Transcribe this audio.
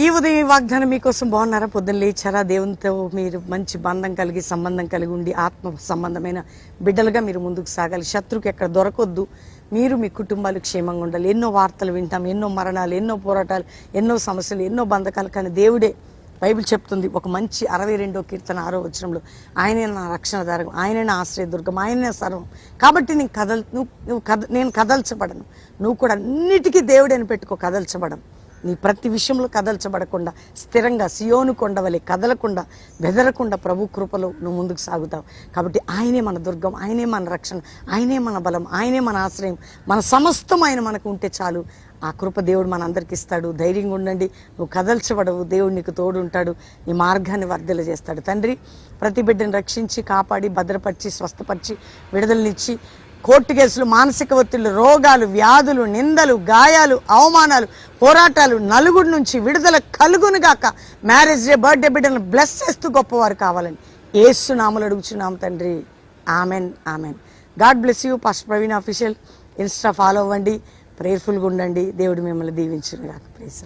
ఈ ఉదయం ఈ వాగ్దానం మీకోసం బాగున్నారా? పొద్దున్న లేచారా? దేవునితో మీరు మంచి బంధం కలిగి సంబంధం కలిగి ఉండి ఆత్మ సంబంధమైన బిడ్డలుగా మీరు ముందుకు సాగాలి. శత్రువుకి ఎక్కడ దొరకొద్దు. మీరు మీ కుటుంబాలు క్షేమంగా ఉండాలి. ఎన్నో వార్తలు వింటాం, ఎన్నో మరణాలు, ఎన్నో పోరాటాలు, ఎన్నో సమస్యలు, ఎన్నో బంధకాలు. కానీ దేవుడే బైబిల్ చెప్తుంది ఒక మంచి 62వ కీర్తన 6వ వచనంలో, ఆయనే నా రక్షణ దారకం, ఆయనే నా ఆశ్రయదుర్గం, ఆయనే సర్వం. కాబట్టి నేను కదల్చబడను. నువ్వు కూడా అన్నిటికీ దేవుడని పెట్టుకో, కదల్చబడను. నీ ప్రతి విషయంలో కదల్చబడకుండా స్థిరంగా సియోను కొండవలే కదలకుండా బెదరకుండా ప్రభు కృపలో నువ్వు ముందుకు సాగుతావు. కాబట్టి ఆయనే మన దుర్గం, ఆయనే మన రక్షణ, ఆయనే మన బలం, ఆయనే మన ఆశ్రయం, మన సమస్తం ఆయన మనకు ఉంటే చాలు. ఆ కృప దేవుడు మన అందరికి ఇస్తాడు. ధైర్యంగా ఉండండి. నువ్వు కదల్చబడవు. దేవుడు నీకు తోడు ఉంటాడు. నీ మార్గాన్ని వర్ధల చేస్తాడు. తండ్రి, ప్రతి బిడ్డను రక్షించి కాపాడి భద్రపరిచి స్వస్థపరిచి విడుదలనిచ్చి కోర్టు కేసులు, మానసిక ఒత్తిళ్లు, రోగాలు, వ్యాధులు, నిందలు, గాయాలు, అవమానాలు, పోరాటాలు, నలుగురి నుంచి విడుదల కలుగునుగాక. మ్యారేజ్ డే, బర్త్డే బిడ్డలను బ్లెస్ చేస్తూ గొప్పవారు కావాలని యేసు నామములో అడుగుచున్నాం తండ్రి. Amen, amen. God bless you. Pastor Praveen official Insta follow అవ్వండి. ప్రేయర్ఫుల్గా ఉండండి. దేవుడు మిమ్మల్ని దీవించునుగాక. ప్రైజ్.